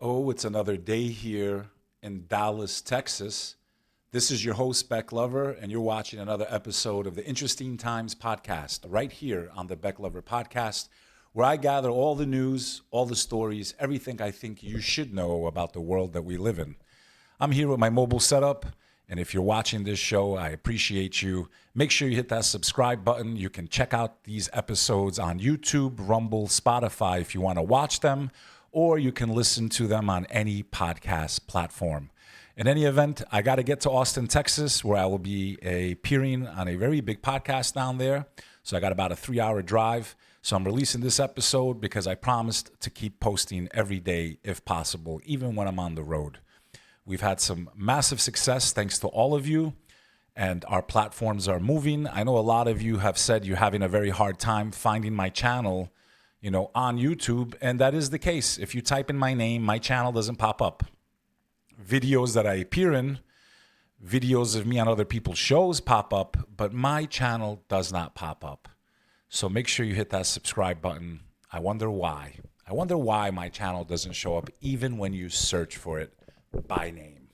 Oh, it's another day here in Dallas, Texas. This is your host, Beck Lover, and you're watching another episode of the Interesting Times podcast right here on the Beck Lover podcast, where I gather all the news, all the stories, everything I think you should know about the world that we live in. I'm here with my mobile setup, and if you're watching this show, I appreciate you. Make sure you hit that subscribe button. You can check out these episodes on YouTube, Rumble, Spotify if you want to watch them, or you can listen to them on any podcast platform. In any event, I got to get to Austin, Texas, where I will be appearing on a very big podcast down there. So I got about a 3-hour drive. So I'm releasing this episode because I promised to keep posting every day if possible, even when I'm on the road. We've had some massive success thanks to all of you, and our platforms are moving. I know a lot of you have said you're having a very hard time finding my channel, on YouTube, and that is the case. If you type in my name, my channel doesn't pop up. Videos that I appear in, videos of me on other people's shows pop up, but my channel does not pop up. So make sure you hit that subscribe button. I wonder why. I wonder why my channel doesn't show up even when you search for it by name.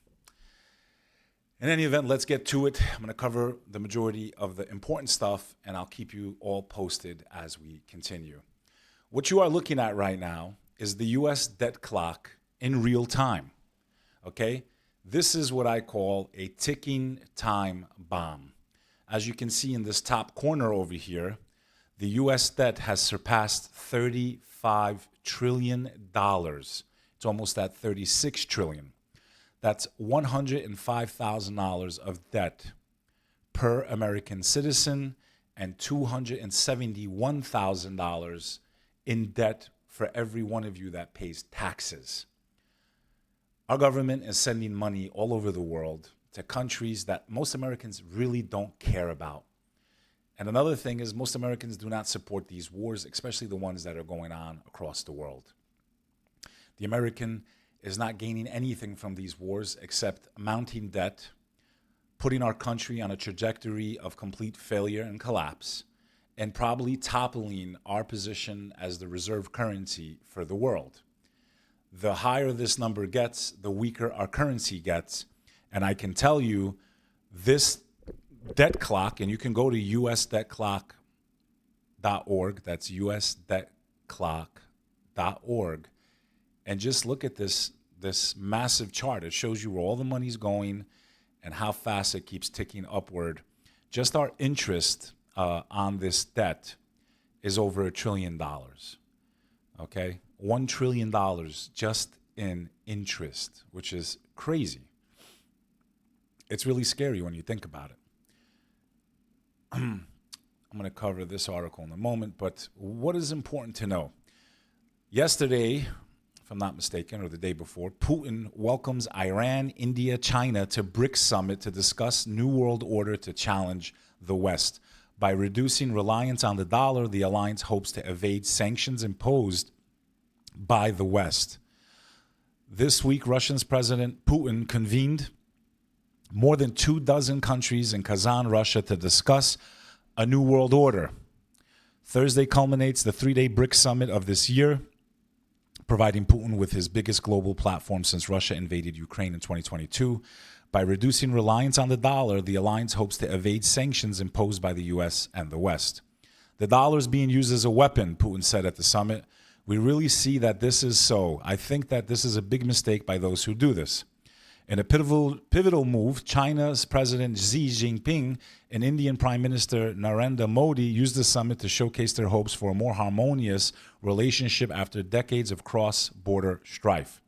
In any event, let's get to it. I'm going to cover the majority of the important stuff, and I'll keep you all posted as we continue. What you are looking at right now is the U.S. debt clock in real time. Okay? This is what I call a ticking time bomb. As you can see in this top corner over here, the U.S. debt has surpassed $35 trillion. It's almost at $36 trillion. That's $105,000 of debt per American citizen and $271,000 in debt for every one of you that pays taxes. Our government is sending money all over the world to countries that most Americans really don't care about. And another thing is most Americans do not support these wars, especially the ones that are going on across the world. The American is not gaining anything from these wars except mounting debt, putting our country on a trajectory of complete failure and collapse, and probably toppling our position as the reserve currency for the world. The higher this number gets, the weaker our currency gets. And I can tell you this debt clock, and you can go to usdebtclock.org, that's usdebtclock.org, and just look at this massive chart. It shows you where all the money's going and how fast it keeps ticking upward. Just our interest on this debt is over $1 trillion. Okay? $1 trillion just in interest, which is crazy. It's really scary when you think about it. I'm going to cover this article in a moment, but what is important to know? Yesterday, if I'm not mistaken, or the day before, Putin welcomes Iran, India, China to Brics summit to discuss New World Order to challenge the West. By reducing reliance on the dollar, the alliance hopes to evade sanctions imposed by the West. This week, Russia's President Putin convened more than 24 countries in Kazan, Russia, to discuss a new world order. Thursday culminates the 3-day Brics summit of this year, providing Putin with his biggest global platform since Russia invaded Ukraine in 2022. By reducing reliance on the dollar, the alliance hopes to evade sanctions imposed by the U.S. and the West. The dollar is being used as a weapon, Putin said at the summit. We really see that this is so. I think that this is a big mistake by those who do this. In a pivotal move, China's President Xi Jinping and Indian Prime Minister Narendra Modi used the summit to showcase their hopes for a more harmonious relationship after decades of cross-border strife.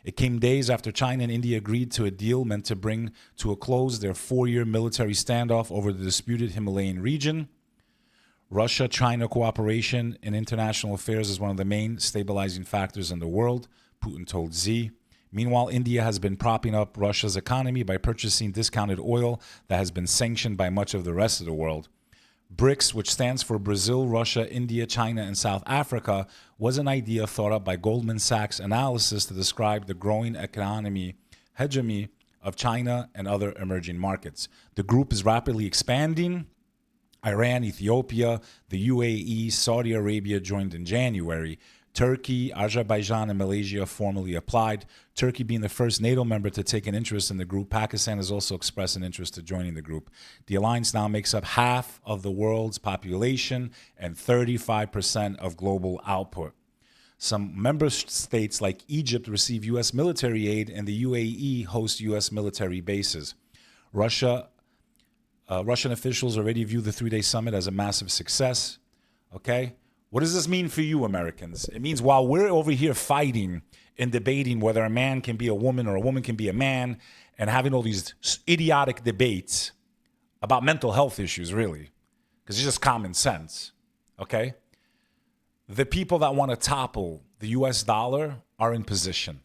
It came days after China and India agreed to a deal meant to bring to a close their 4-year military standoff over the disputed Himalayan region. Russia-China cooperation in international affairs is one of the main stabilizing factors in the world, Putin told Xi. Meanwhile, India has been propping up Russia's economy by purchasing discounted oil that has been sanctioned by much of the rest of the world. Brics, which stands for Brazil, Russia, India, China, and South Africa, was an idea thought up by Goldman Sachs analysis to describe the growing economy hegemony of China and other emerging markets. The group is rapidly expanding. Iran, Ethiopia, the UAE, Saudi Arabia joined in January. Turkey, Azerbaijan, and Malaysia formally applied. Turkey being the first NATO member to take an interest in the group, Pakistan has also expressed an interest in joining the group. The alliance now makes up half of the world's population and 35% of global output. Some member states like Egypt receive U.S. military aid, and the UAE hosts U.S. military bases. Russian officials already view the three-day summit as a massive success. Okay? What does this mean for you, Americans? It means while we're over here fighting and debating whether a man can be a woman or a woman can be a man and having all these idiotic debates about mental health issues, really, because it's just common sense, okay? The people that want to topple the U.S. dollar are in position.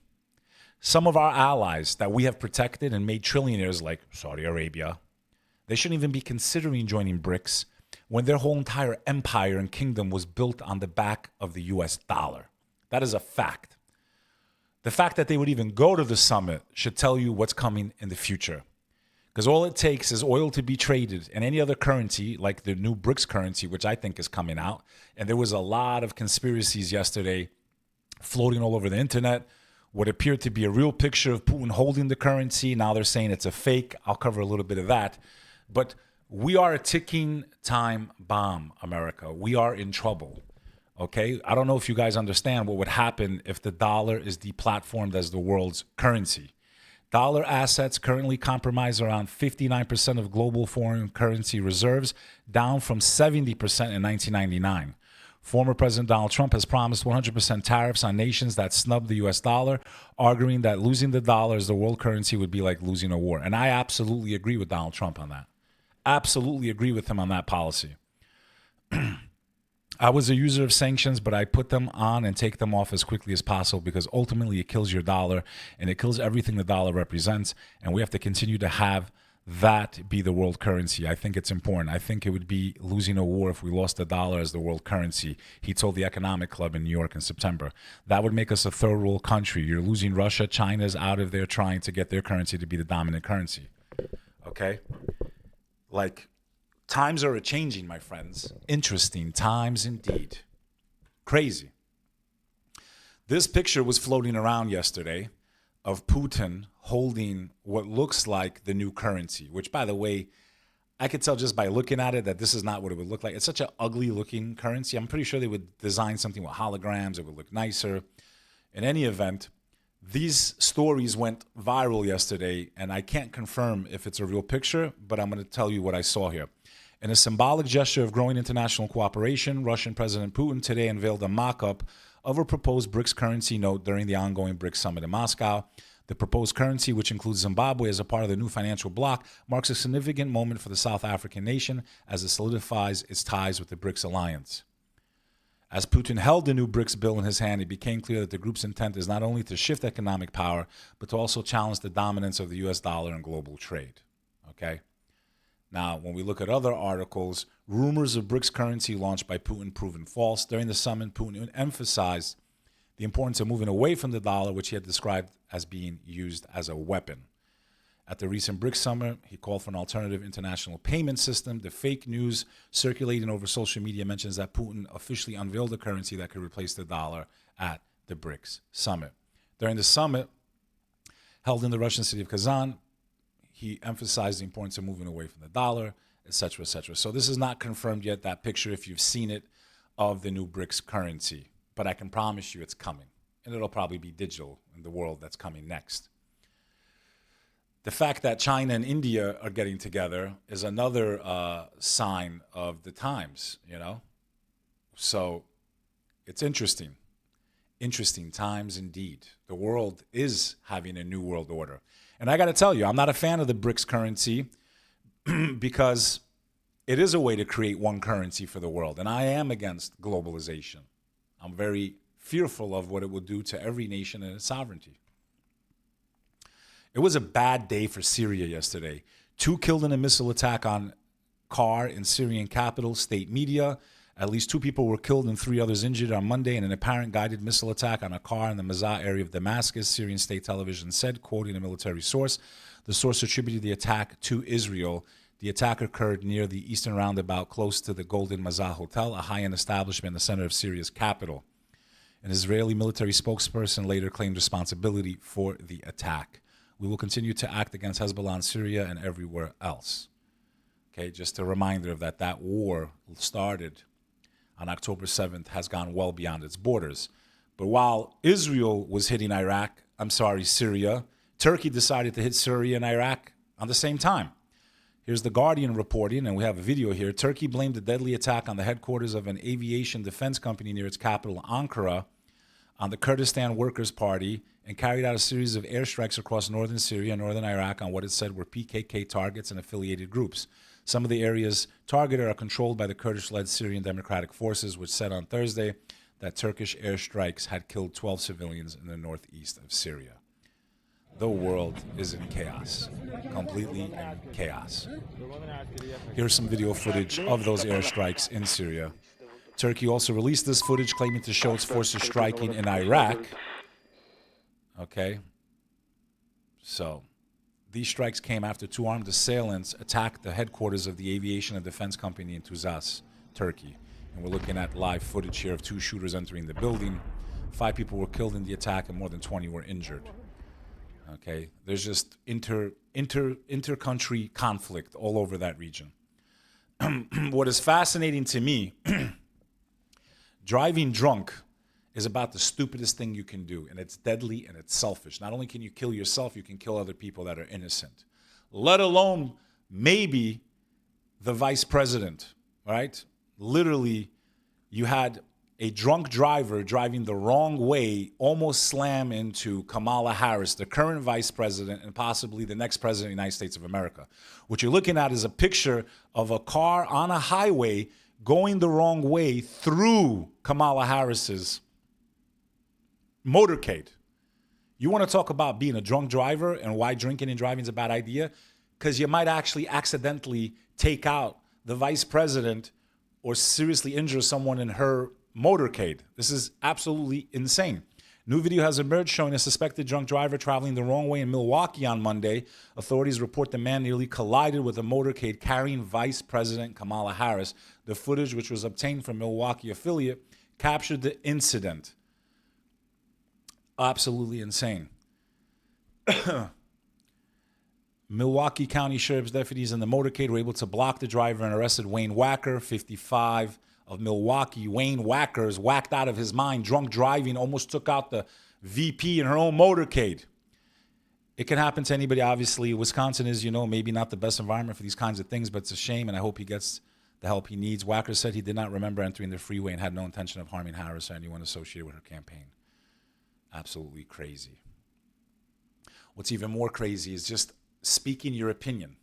Some of our allies that we have protected and made trillionaires, like Saudi Arabia, they shouldn't even be considering joining Brics when their whole entire empire and kingdom was built on the back of the U.S. dollar. That is a fact. The fact that they would even go to the summit should tell you what's coming in the future. Because all it takes is oil to be traded and any other currency, like the new Brics currency, which I think is coming out. And there was a lot of conspiracies yesterday floating all over the internet. What appeared to be a real picture of Putin holding the currency. Now they're saying it's a fake. I'll cover a little bit of that. But we are a ticking time bomb, America. We are in trouble. Okay? I don't know if you guys understand what would happen if the dollar is deplatformed as the world's currency. Dollar assets currently comprise around 59% of global foreign currency reserves, down from 70% in 1999. Former President Donald Trump has promised 100% tariffs on nations that snub the U.S. dollar, arguing that losing the dollar as the world currency would be like losing a war. And I absolutely agree with Donald Trump on that. Absolutely agree with him on that policy. I was a user of sanctions, but I put them on and take them off as quickly as possible because ultimately it kills your dollar and it kills everything the dollar represents. And we have to continue to have that be the world currency. I think it's important. I think it would be losing a war if we lost the dollar as the world currency. He told the Economic Club in New York in September. That would make us a third world country. You're losing Russia. China's out of there trying to get their currency to be the dominant currency. Okay? Like, times are a-changing, my friends. Interesting times indeed. Crazy. This picture was floating around yesterday of Putin holding what looks like the new currency, which, by the way, I could tell just by looking at it that this is not what it would look like. It's such an ugly-looking currency. I'm pretty sure they would design something with holograms. It would look nicer. In any event, these stories went viral yesterday, and I can't confirm if it's a real picture, but I'm going to tell you what I saw here. In a symbolic gesture of growing international cooperation, Russian President Putin today unveiled a mock-up of a proposed Brics currency note during the ongoing Brics summit in Moscow. The proposed currency, which includes Zimbabwe as a part of the new financial bloc, marks a significant moment for the South African nation as it solidifies its ties with the Brics alliance. As Putin held the new Brics bill in his hand, it became clear that the group's intent is not only to shift economic power, but to also challenge the dominance of the U.S. dollar in global trade. Okay? Now, when we look at other articles, rumors of Brics currency launched by Putin proven false. During the summit, Putin emphasized the importance of moving away from the dollar, which he had described as being used as a weapon. At the recent Brics summit, he called for an alternative international payment system. The fake news circulating over social media mentions that Putin officially unveiled a currency that could replace the dollar at the Brics summit. During the summit, held in the Russian city of Kazan, he emphasized the importance of moving away from the dollar, etc., etc. So this is not confirmed yet, that picture, if you've seen it, of the new Brics currency. But I can promise you it's coming. And it'll probably be digital in the world that's coming next. The fact that China and India are getting together is another sign of the times, you know? So it's interesting. Interesting times indeed. The world is having a new world order. And I got to tell you, I'm not a fan of the Brics currency because it is a way to create one currency for the world. And I am against globalization. I'm very fearful of what it will do to every nation and its sovereignty. It was a bad day for Syria yesterday. 2 killed in a missile attack on car in Syrian capital, state media. At least 2 people were killed and 3 others injured on Monday in an apparent guided missile attack on a car in the Mazah area of Damascus, Syrian state television said, quoting a military source. The source attributed the attack to Israel. The attack occurred near the eastern roundabout close to the Golden Mazah Hotel, a high-end establishment in the center of Syria's capital. An Israeli military spokesperson later claimed responsibility for the attack. We will continue to act against Hezbollah in Syria and everywhere else. Okay, just a reminder of that war started on October 7th, has gone well beyond its borders. But while Israel was hitting Syria, Turkey decided to hit Syria and Iraq on the same time. Here's The Guardian reporting, and we have a video here. Turkey blamed the deadly attack on the headquarters of an aviation defense company near its capital, Ankara, on the Kurdistan Workers' Party and carried out a series of airstrikes across northern Syria and northern Iraq on what it said were PKK targets and affiliated groups. Some of the areas targeted are controlled by the Kurdish-led Syrian Democratic Forces, which said on Thursday that Turkish airstrikes had killed 12 civilians in the northeast of Syria. The world is in chaos, completely in chaos. Here's some video footage of those airstrikes in Syria. Turkey also released this footage claiming to show its forces striking in Iraq. Okay. So, these strikes came after two armed assailants attacked the headquarters of the aviation and defense company in Tuzas, Turkey. And we're looking at live footage here of two shooters entering the building. 5 people were killed in the attack and more than 20 were injured. Okay, there's just inter-country conflict all over that region. What is fascinating to me, driving drunk is about the stupidest thing you can do, and it's deadly and it's selfish. Not only can you kill yourself, you can kill other people that are innocent, let alone maybe the vice president, right? Literally, you had a drunk driver driving the wrong way almost slam into Kamala Harris, the current vice president and possibly the next president of the United States of America. What you're looking at is a picture of a car on a highway going the wrong way through Kamala Harris's motorcade. You want to talk about being a drunk driver and why drinking and driving is a bad idea? Because you might actually accidentally take out the vice president or seriously injure someone in her motorcade. This is absolutely insane. New video has emerged showing a suspected drunk driver traveling the wrong way in Milwaukee on Monday. Authorities report the man nearly collided with a motorcade carrying Vice President Kamala Harris. The footage, which was obtained from Milwaukee affiliate, captured the incident. Absolutely insane. Milwaukee County Sheriff's deputies in the motorcade were able to block the driver and arrested Wayne Wacker, 55, of Milwaukee. Wayne Wacker is whacked out of his mind, drunk driving, almost took out the VP in her own motorcade. It can happen to anybody, obviously. Wisconsin is, maybe not the best environment for these kinds of things, but it's a shame, and I hope he gets the help he needs. Wacker said he did not remember entering the freeway and had no intention of harming Harris or anyone associated with her campaign. Absolutely crazy. What's even more crazy is just speaking your opinion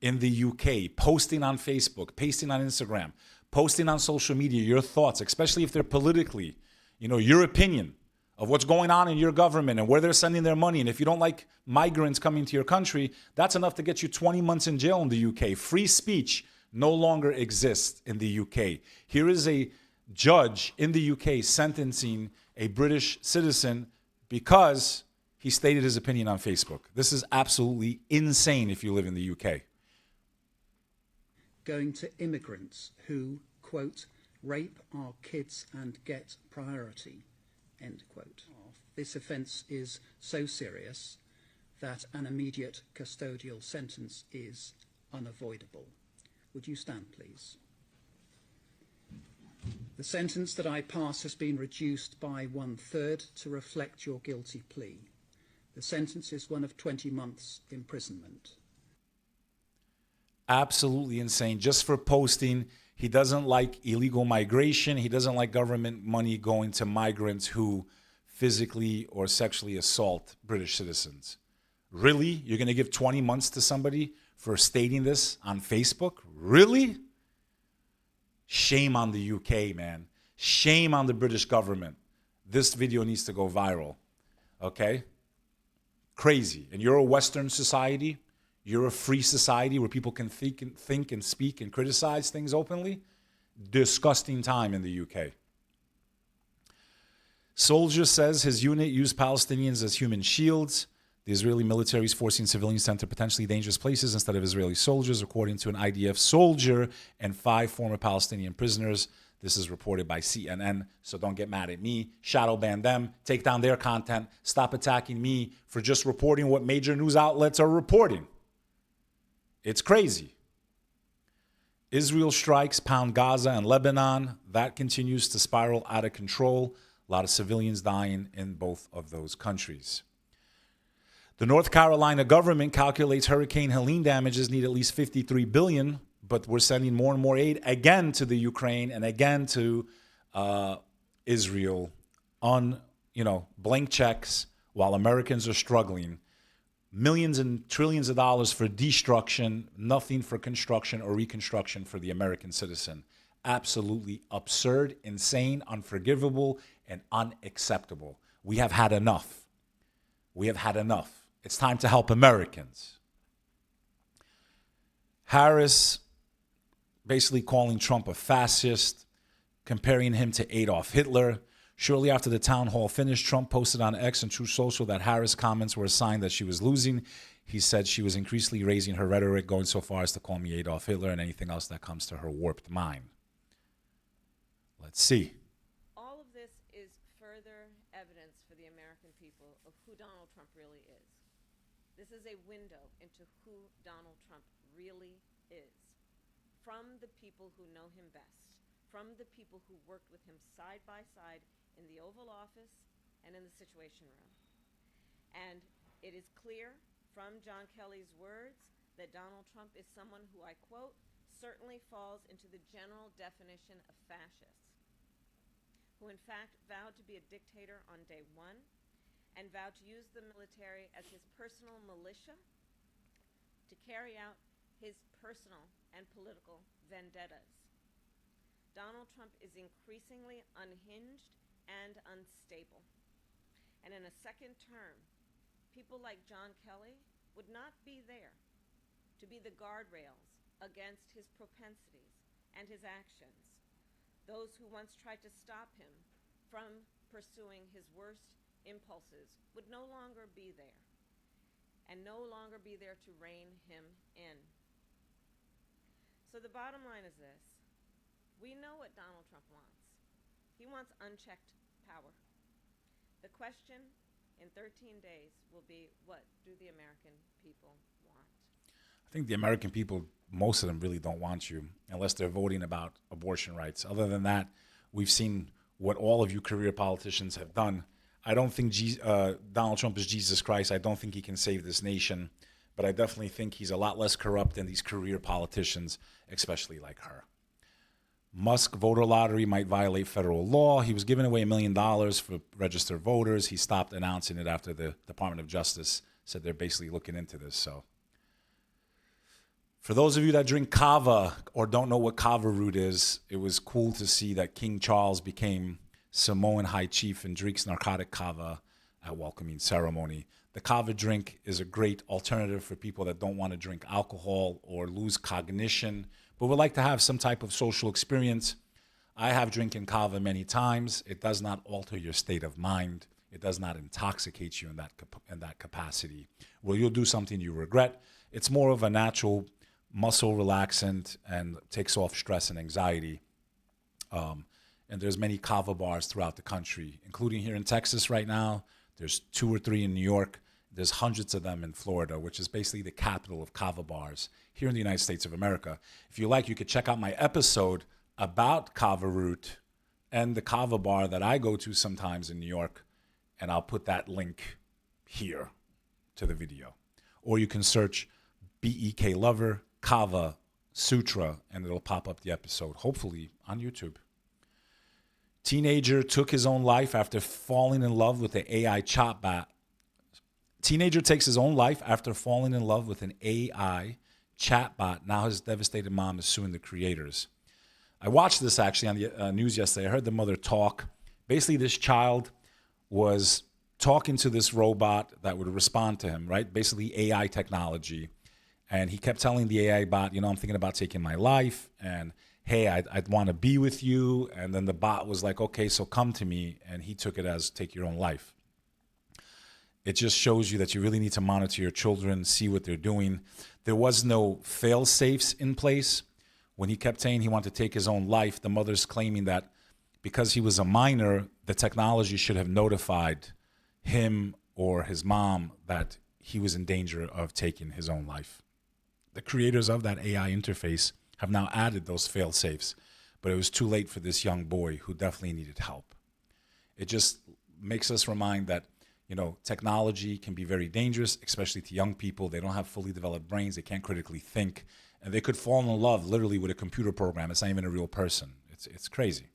in the UK, posting on Facebook, pasting on Instagram, posting on social media your thoughts, especially if they're politically, your opinion of what's going on in your government and where they're sending their money. And if you don't like migrants coming to your country, that's enough to get you 20 months in jail in the UK. Free speech no longer exists in the UK. Here is a judge in the UK sentencing a British citizen because he stated his opinion on Facebook. This is absolutely insane if you live in the UK. Going to immigrants who, quote, rape our kids and get priority, end quote. This offence is so serious that an immediate custodial sentence is unavoidable. Would you stand, please? The sentence that I pass has been reduced by 1/3 to reflect your guilty plea. The sentence is one of 20 months imprisonment. Absolutely insane. Just for posting, he doesn't like illegal migration. He doesn't like government money going to migrants who physically or sexually assault British citizens. Really? You're going to give 20 months to somebody for stating this on Facebook? Really? Shame on the UK, man. Shame on the British government. This video needs to go viral. Okay? Crazy. And you're a Western society. You're a free society where people can think and speak and criticize things openly. Disgusting time in the UK. Soldier says his unit used Palestinians as human shields. The Israeli military is forcing civilians to enter potentially dangerous places instead of Israeli soldiers, according to an IDF soldier and 5 former Palestinian prisoners. This is reported by CNN, so don't get mad at me. Shadow ban them, take down their content, stop attacking me for just reporting what major news outlets are reporting. It's crazy. Israel strikes pound Gaza and Lebanon. That continues to spiral out of control. A lot of civilians dying in both of those countries. The North Carolina government calculates Hurricane Helene damages need at least $53 billion, but we're sending more and more aid again to the Ukraine and again to Israel on, blank checks while Americans are struggling. Millions and trillions of dollars for destruction, nothing for construction or reconstruction for the American citizen. Absolutely absurd, insane, unforgivable, and unacceptable. We have had enough. We have had enough. It's time to help Americans. Harris basically calling Trump a fascist, comparing him to Adolf Hitler. Shortly after the town hall finished, Trump posted on X and Truth Social that Harris' comments were a sign that she was losing. He said she was increasingly raising her rhetoric, going so far as to call me Adolf Hitler and anything else that comes to her warped mind. Let's see. All of this is further evidence for the American people of who Donald Trump really is. This is a window into who Donald Trump really is. From the people who know him best, from the people who worked with him side by side in the Oval Office and in the Situation Room. And it is clear from John Kelly's words that Donald Trump is someone who, I quote, certainly falls into the general definition of fascist, who in fact vowed to be a dictator on day one and vowed to use the military as his personal militia to carry out his personal and political vendettas. Donald Trump is increasingly unhinged and unstable. And in a second term, people like John Kelly would not be there to be the guardrails against his propensities and his actions. Those who once tried to stop him from pursuing his worst impulses would no longer be there, and no longer be there to rein him in. So the bottom line is this. We know what Donald Trump wants. He wants unchecked power. The question in 13 days will be, what do the American people want? I think the American people, most of them really don't want you unless they're voting about abortion rights. Other than that, we've seen what all of you career politicians have done. I don't think Donald Trump is Jesus Christ. I don't think he can save this nation. But I definitely think he's a lot less corrupt than these career politicians, especially like her. Musk voter lottery might violate federal law. He was giving away $1 million for registered voters. He stopped announcing it after the Department of Justice said they're basically looking into this. So, for those of you that drink kava or don't know what kava root is, it was cool to see that King Charles became Samoan High Chief and drinks narcotic kava at welcoming ceremony. The kava drink is a great alternative for people that don't want to drink alcohol or lose cognition, but would like to have some type of social experience. I have drinking kava many times. It does not alter your state of mind. It does not intoxicate you in that capacity. Well, you'll do something you regret. It's more of a natural muscle relaxant and takes off stress and anxiety. And there's many kava bars throughout the country, including here in Texas right now. There's 2 or 3 in New York. There's hundreds of them in Florida, which is basically the capital of kava bars here in the United States of America. If you like, you could check out my episode about kava root and the kava bar that I go to sometimes in New York, and I'll put that link here to the video. Or you can search BEK Lover, Kava, Sutra, and it'll pop up the episode, hopefully on YouTube. Teenager took his own life after falling in love with an AI chatbot. Teenager takes his own life after falling in love with an AI chatbot. Now his devastated mom is suing the creators. I watched this actually on the news yesterday. I heard the mother talk. Basically, this child was talking to this robot that would respond to him, right? Basically AI technology. And he kept telling the AI bot, I'm thinking about taking my life. And hey, I'd want to be with you. And then the bot was like, okay, so come to me. And he took it as take your own life. It just shows you that you really need to monitor your children, see what they're doing. There was no fail safes in place. When he kept saying he wanted to take his own life, the mother's claiming that because he was a minor, the technology should have notified him or his mom that he was in danger of taking his own life. The creators of that AI interface have now added those fail safes, but it was too late for this young boy who definitely needed help. It just makes us remind that, you know, technology can be very dangerous, especially to young people. They don't have fully developed brains. They can't critically think. And they could fall in love literally with a computer program. It's not even a real person. It's crazy.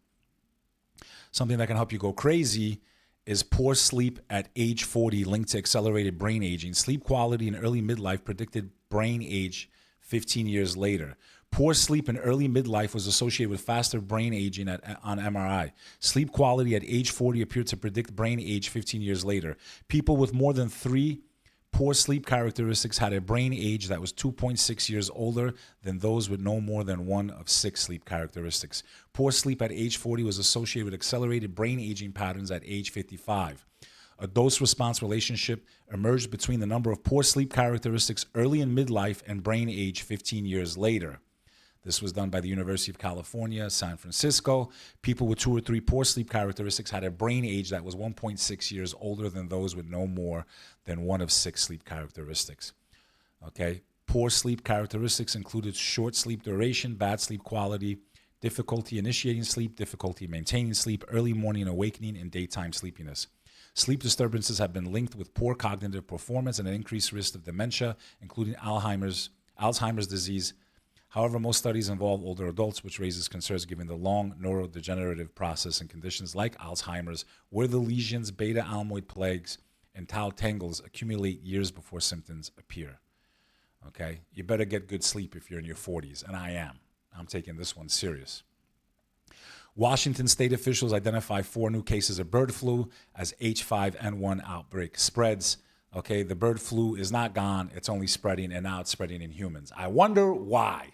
Something that can help you go crazy is poor sleep at age 40 linked to accelerated brain aging. Sleep quality in early midlife predicted brain age 15 years later. Poor sleep in early midlife was associated with faster brain aging on MRI. Sleep quality at age 40 appeared to predict brain age 15 years later. People with more than 3 poor sleep characteristics had a brain age that was 2.6 years older than those with no more than 1 of 6 sleep characteristics. Poor sleep at age 40 was associated with accelerated brain aging patterns at age 55. A dose-response relationship emerged between the number of poor sleep characteristics early in midlife and brain age 15 years later. This was done by the University of California, San Francisco. People with 2 or 3 poor sleep characteristics had a brain age that was 1.6 years older than those with no more than 1 of 6 sleep characteristics. Okay? Poor sleep characteristics included short sleep duration, bad sleep quality, difficulty initiating sleep, difficulty maintaining sleep, early morning awakening, and daytime sleepiness. Sleep disturbances have been linked with poor cognitive performance and an increased risk of dementia, including Alzheimer's disease. However, most studies involve older adults, which raises concerns given the long neurodegenerative process in conditions like Alzheimer's, where the lesions, beta-amyloid plaques, and tau tangles accumulate years before symptoms appear. Okay? You better get good sleep if you're in your 40s, and I am. I'm taking this one serious. Washington state officials identify 4 new cases of bird flu as H5N1 outbreak spreads. Okay, the bird flu is not gone, it's only spreading, and now it's spreading in humans. I wonder why.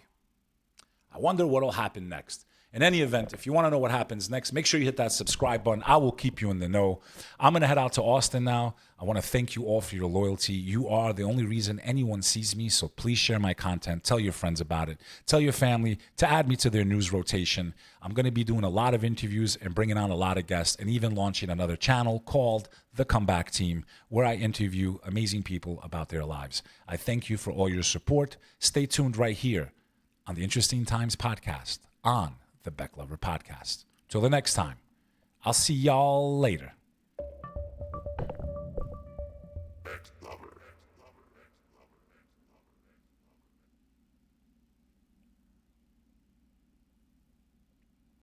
I wonder what will happen next. In any event, if you want to know what happens next, make sure you hit that subscribe button. I will keep you in the know. I'm going to head out to Austin now. I want to thank you all for your loyalty. You are the only reason anyone sees me, so please share my content. Tell your friends about it. Tell your family to add me to their news rotation. I'm going to be doing a lot of interviews and bringing on a lot of guests and even launching another channel called The Comeback Team, where I interview amazing people about their lives. I thank you for all your support. Stay tuned right here on the Interesting Times podcast on the Beck Lover Podcast. Till the next time, I'll see y'all later.